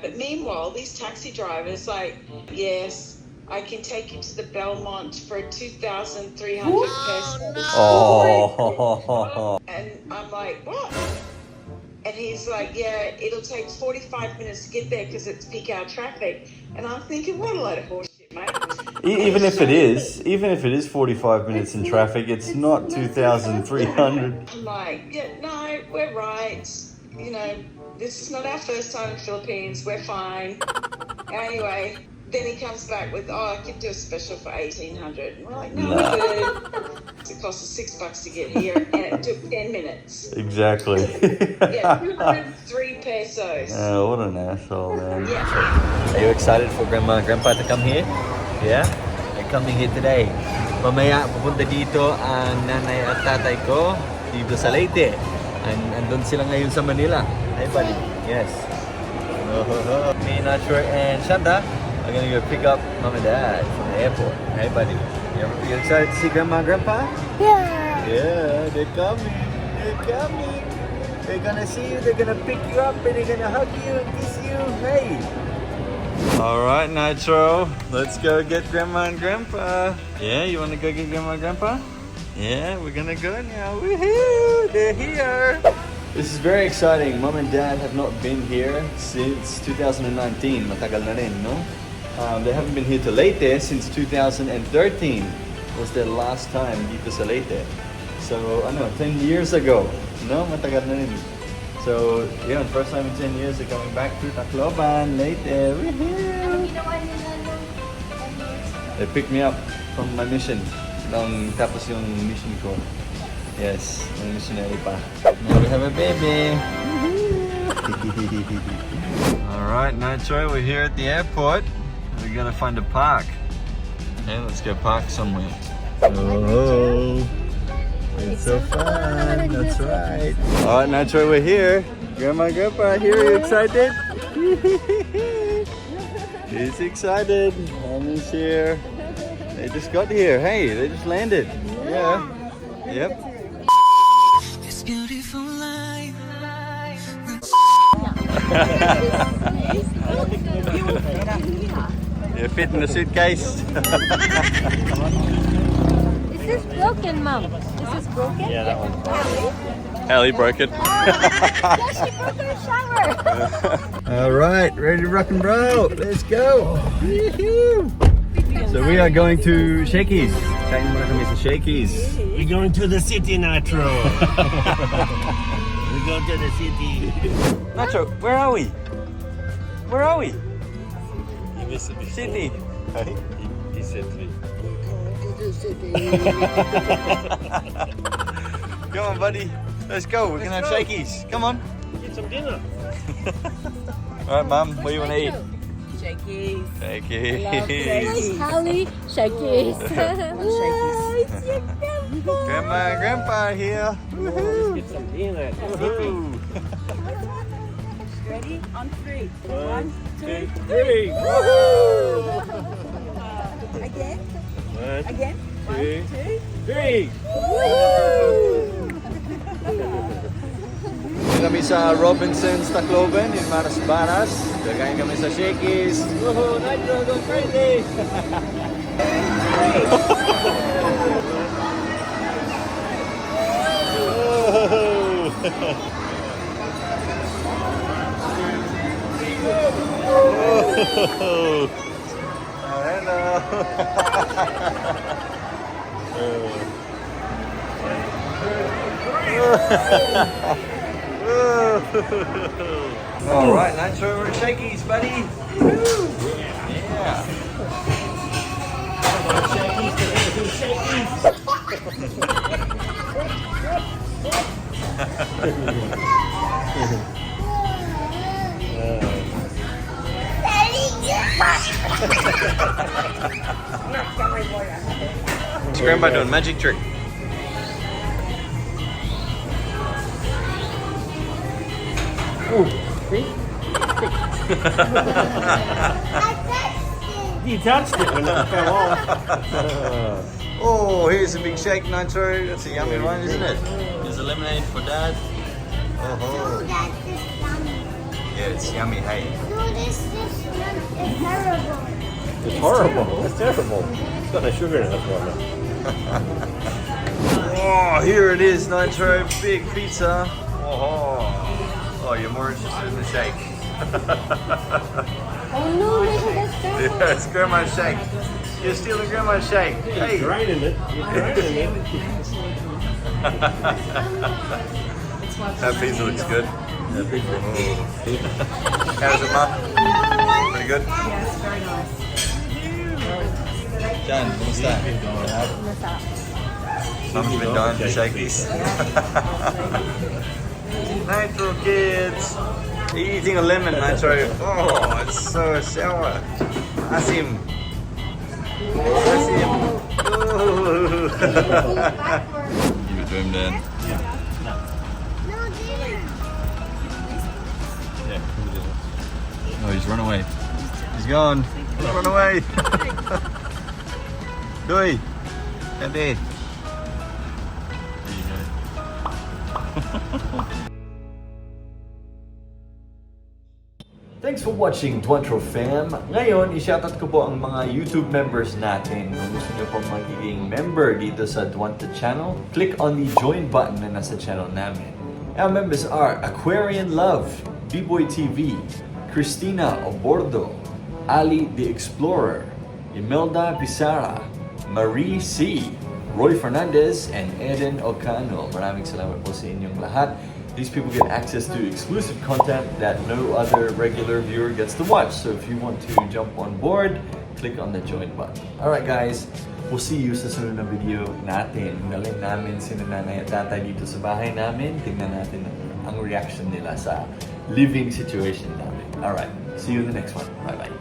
But meanwhile, these taxi drivers like, yes, I can take you to the Belmont for 2,300 pesos. Oh. And I'm like, what? And he's like, yeah, it'll take 45 minutes to get there because it's peak hour traffic. And I'm thinking, what a load of horseshit, mate. Even if it is 45 minutes in traffic, it's not 2,300. I'm like, yeah, no, we're right. You know, this is not our first time in the Philippines. We're fine. Anyway, then he comes back with, oh, I could do a special for 1,800. And we're like, no, we're good. It cost us $6 to get here, and it took 10 minutes. Exactly. Yeah, 203 pesos. What an asshole, man. Yeah. Are you excited for Grandma and Grandpa to come here? Yeah? They're coming here today. Mamaya, pupunta dito ang nanay at tatay ko dito sa Leyte. Andun sila ngayon sa Manila. Hey, buddy. Yes. Me, Nitro, and Shanda are gonna go pick up Mom and Dad from the airport. Hey, buddy. You excited to see Grandma and Grandpa? Yeah. Yeah, they're coming. They're coming. They're gonna see you. They're gonna pick you up and they're gonna hug you and kiss you. Hey. All right, Nitro. Let's go get Grandma and Grandpa. Yeah, you want to go get Grandma and Grandpa? Yeah, we're gonna go now. Woohoo! They're here. This is very exciting. Mom and Dad have not been here since 2019. Matagal na rin, no? They haven't been here to Leyte since 2013. Was their last time dito sa Leyte. So, 10 years ago. No, matagal na rin. So, yeah, first time in 10 years they're coming back to Tacloban, Leyte. Woohoo! They picked me up from my mission. Tapos yung mission ko. Yes, yung missionary pa. Now we have a baby. Alright, Nitro, we're here at the airport. We're gonna find a park. Okay, let's go park somewhere. Oh, it's so fun. That's right. Alright, Nitro, we're here. Grandma and Grandpa are here. Are you excited? He's excited. Mommy's here. They just got here. Hey, they just landed. Yeah. Yep. This beautiful life. You fit in the suitcase. Is this broken, Mom? Is this broken? Yeah, that one. Allie broke it. Yeah, she broke her shower. All right, ready to rock and roll. Let's go. So we are going to Shakey's. Kain muna kami sa Shakey's. We're going to the city, Nitro. We go to the city. Nitro, where are we? Where are we? He missed it before. City. He said to me, Come on, buddy. Let's go. We're gonna have Shakey's. Come on. get some dinner. All right, Mom. What do you want to eat? Shakey's. Shakey's. Hallie, Shakey's. Grandma and Grandpa are here. Let's get some dinner. Woohoo. Ready? On 3. 1, 2, 3. 3. Again? 1, Again? 2, 2. 3. Kami sa Robinson's Tacloban in Maras. Kakain kami sa Shakey's. Woohoo, Nitro, go crazy. All right, Nitro, we're at Shakey's, buddy. Yeah. What's Grandpa doing? Magic trick. He touched it when it fell off. Oh, here's a big shake, Nitro. That's a yummy one, isn't it? There's a lemonade for Dad. Oh, Yeah, it's yummy, hey. No, this is terrible. It's horrible. It's terrible. It's got no sugar in it. That's why. Oh, here it is, Nitro. Big pizza. Oh, you're more interested in the shake. Oh no, that's terrible. Yeah, it's grandma's shake. You're stealing grandma's shake. Hey. You're draining it. You're draining it. That pizza looks good. That pizza. How's it, Mum? Pretty good? Yes, very nice. Jan, what's that? Mum's been dying for shakies. Nitro kids! Eating a lemon, Nitro. Oh, it's so sour. Asim. Asim. Ooh. Give it to him, Dad. Oh, he's run away. He's gone. He's run away. Doi. There you go. Thanks for watching Dwantro Fam. Ngayon, i-shoutout ko po ang mga YouTube members natin. Kung gusto nyo pong magiging member dito sa Dwantro channel, click on the join button na nasa channel namin. Our members are Aquarian Love, B-Boy TV, Christina Obordo, Ali the Explorer, Imelda Pizarra, Marie C, Roy Fernandez, and Eden Ocano. Maraming salamat po sa inyong lahat. These people get access to exclusive content that no other regular viewer gets to watch. So if you want to jump on board, click on the join button. Alright guys, we'll see you sa sunod na video natin. Dalhin namin si nanay at tatay dito sa bahay namin. Tingnan natin ang reaction nila sa living situation namin. Alright, see you in the next one. Bye bye.